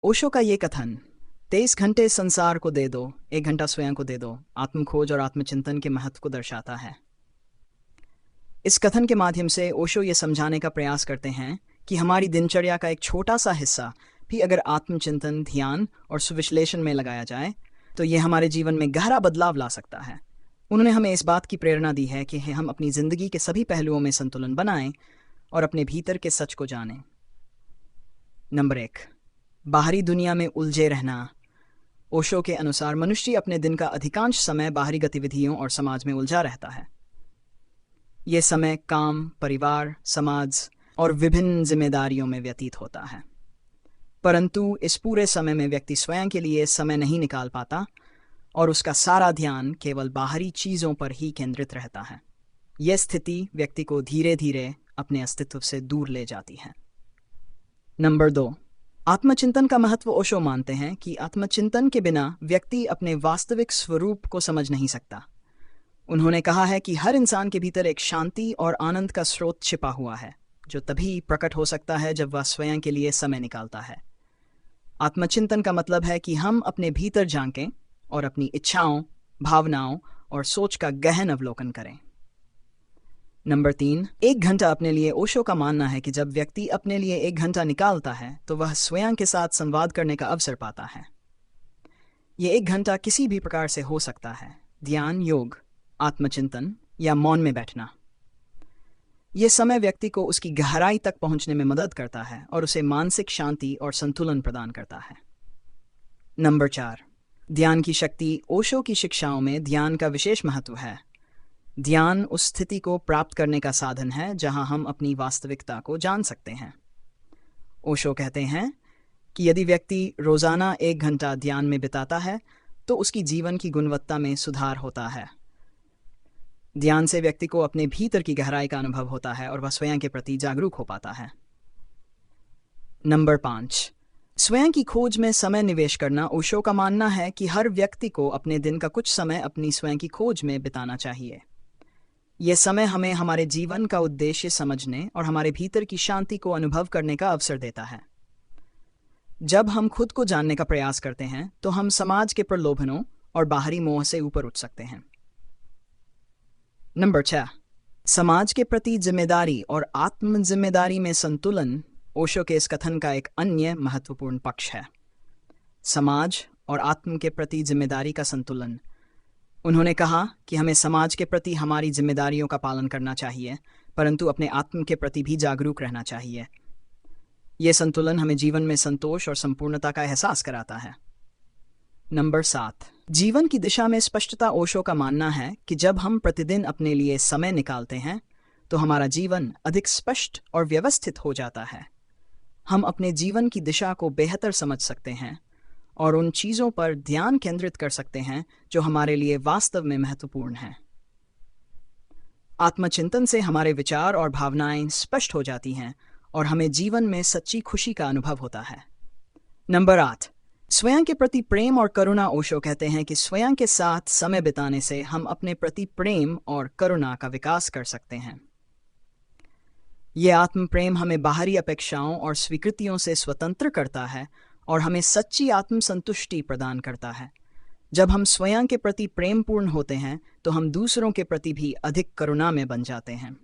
ओशो का ये कथन 23 घंटे संसार को दे दो, 1 घंटा स्वयं को दे दो, आत्मखोज और आत्मचिंतन के महत्व को दर्शाता है। इस कथन के माध्यम से ओशो ये समझाने का प्रयास करते हैं कि हमारी दिनचर्या का एक छोटा सा हिस्सा भी अगर आत्मचिंतन, ध्यान और सुविश्लेषण में लगाया जाए तो ये हमारे जीवन में गहरा बदलाव ला सकता है। उन्होंने हमें इस बात की प्रेरणा दी है कि हम अपनी जिंदगी के सभी पहलुओं में संतुलन बनाएं और अपने भीतर के सच को जानें। नंबर 1, बाहरी दुनिया में उलझे रहना। ओशो के अनुसार मनुष्य अपने दिन का अधिकांश समय बाहरी गतिविधियों और समाज में उलझा रहता है। ये समय काम, परिवार, समाज और विभिन्न जिम्मेदारियों में व्यतीत होता है, परंतु इस पूरे समय में व्यक्ति स्वयं के लिए समय नहीं निकाल पाता और उसका सारा ध्यान केवल बाहरी चीज़ों पर ही केंद्रित रहता है। यह स्थिति व्यक्ति को धीरे धीरे अपने अस्तित्व से दूर ले जाती है। नंबर 2, आत्मचिंतन का महत्व। ओशो मानते हैं कि आत्मचिंतन के बिना व्यक्ति अपने वास्तविक स्वरूप को समझ नहीं सकता। उन्होंने कहा है कि हर इंसान के भीतर एक शांति और आनंद का स्रोत छिपा हुआ है, जो तभी प्रकट हो सकता है जब वह स्वयं के लिए समय निकालता है। आत्मचिंतन का मतलब है कि हम अपने भीतर झांकें और अपनी इच्छाओं, भावनाओं और सोच का गहन अवलोकन करें। नंबर 3, 1 घंटा अपने लिए। ओशो का मानना है कि जब व्यक्ति अपने लिए 1 घंटा निकालता है तो वह स्वयं के साथ संवाद करने का अवसर पाता है। ये 1 घंटा किसी भी प्रकार से हो सकता है: ध्यान, योग, आत्मचिंतन या मौन में बैठना। ये समय व्यक्ति को उसकी गहराई तक पहुंचने में मदद करता है और उसे मानसिक शांति और संतुलन प्रदान करता है। नंबर 4, ध्यान की शक्ति। ओशो की शिक्षाओं में ध्यान का विशेष महत्व है। ध्यान उस स्थिति को प्राप्त करने का साधन है जहां हम अपनी वास्तविकता को जान सकते हैं। ओशो कहते हैं कि यदि व्यक्ति रोजाना 1 घंटा ध्यान में बिताता है तो उसकी जीवन की गुणवत्ता में सुधार होता है। ध्यान से व्यक्ति को अपने भीतर की गहराई का अनुभव होता है और वह स्वयं के प्रति जागरूक हो पाता है। नंबर 5, स्वयं की खोज में समय निवेश करना। ओशो का मानना है कि हर व्यक्ति को अपने दिन का कुछ समय अपनी स्वयं की खोज में बिताना चाहिए। यह समय हमें हमारे जीवन का उद्देश्य समझने और हमारे भीतर की शांति को अनुभव करने का अवसर देता है। जब हम खुद को जानने का प्रयास करते हैं तो हम समाज के प्रलोभनों और बाहरी मोह से ऊपर उठ सकते हैं। नंबर 6, समाज के प्रति जिम्मेदारी और आत्म जिम्मेदारी में संतुलन। ओशो के इस कथन का एक अन्य महत्वपूर्ण पक्ष है समाज और आत्म के प्रति जिम्मेदारी का संतुलन। उन्होंने कहा कि हमें समाज के प्रति हमारी जिम्मेदारियों का पालन करना चाहिए, परंतु अपने आत्म के प्रति भी जागरूक रहना चाहिए। यह संतुलन हमें जीवन में संतोष और संपूर्णता का एहसास कराता है। नंबर 7, जीवन की दिशा में स्पष्टता। ओशो का मानना है कि जब हम प्रतिदिन अपने लिए समय निकालते हैं तो हमारा जीवन अधिक स्पष्ट और व्यवस्थित हो जाता है। हम अपने जीवन की दिशा को बेहतर समझ सकते हैं और उन चीज़ों पर ध्यान केंद्रित कर सकते हैं जो हमारे लिए वास्तव में महत्वपूर्ण हैं। आत्मचिंतन से हमारे विचार और भावनाएं स्पष्ट हो जाती हैं और हमें जीवन में सच्ची खुशी का अनुभव होता है। नंबर 8, स्वयं के प्रति प्रेम और करुणा। ओशो कहते हैं कि स्वयं के साथ समय बिताने से हम अपने प्रति प्रेम और करुणा का विकास कर सकते हैं। यह आत्म प्रेम हमें बाहरी अपेक्षाओं और स्वीकृतियों से स्वतंत्र करता है और हमें सच्ची आत्मसंतुष्टि प्रदान करता है। जब हम स्वयं के प्रति प्रेमपूर्ण होते हैं तो हम दूसरों के प्रति भी अधिक करुणा में बन जाते हैं।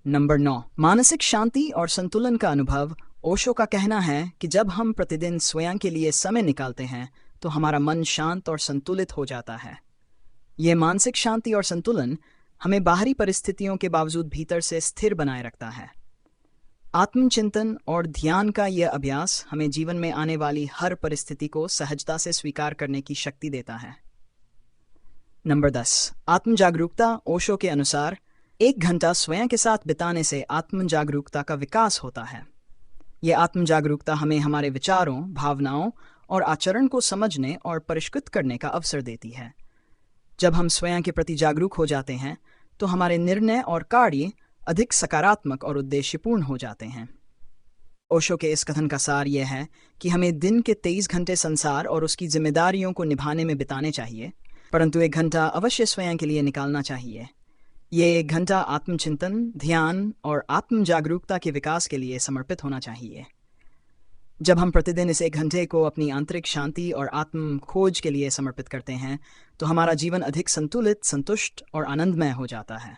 नंबर 9, मानसिक शांति और संतुलन का अनुभव। ओशो का कहना है कि जब हम प्रतिदिन स्वयं के लिए समय निकालते हैं तो हमारा मन शांत और संतुलित हो जाता है। यह मानसिक शांति और संतुलन हमें बाहरी परिस्थितियों के बावजूद भीतर से स्थिर बनाए रखता है। आत्मचिंतन और ध्यान का यह अभ्यास हमें जीवन में आने वाली हर परिस्थिति को सहजता से स्वीकार करने की शक्ति देता है। नंबर 10, आत्म जागरूकता। ओशो के अनुसार 1 घंटा स्वयं के साथ बिताने से आत्म जागरूकता का विकास होता है। यह आत्म जागरूकता हमें हमारे विचारों, भावनाओं और आचरण को समझने और परिष्कृत करने का अवसर देती है। जब हम स्वयं के प्रति जागरूक हो जाते हैं तो हमारे निर्णय और कार्य अधिक सकारात्मक और उद्देश्यपूर्ण हो जाते हैं। ओशो के इस कथन का सार यह है कि हमें दिन के 23 घंटे संसार और उसकी जिम्मेदारियों को निभाने में बिताने चाहिए, परंतु 1 घंटा अवश्य स्वयं के लिए निकालना चाहिए। ये 1 घंटा आत्मचिंतन, ध्यान और आत्म जागरूकता के विकास के लिए समर्पित होना चाहिए। जब हम प्रतिदिन इस 1 घंटे को अपनी आंतरिक शांति और आत्म खोज के लिए समर्पित करते हैं तो हमारा जीवन अधिक संतुलित, संतुष्ट और आनंदमय हो जाता है।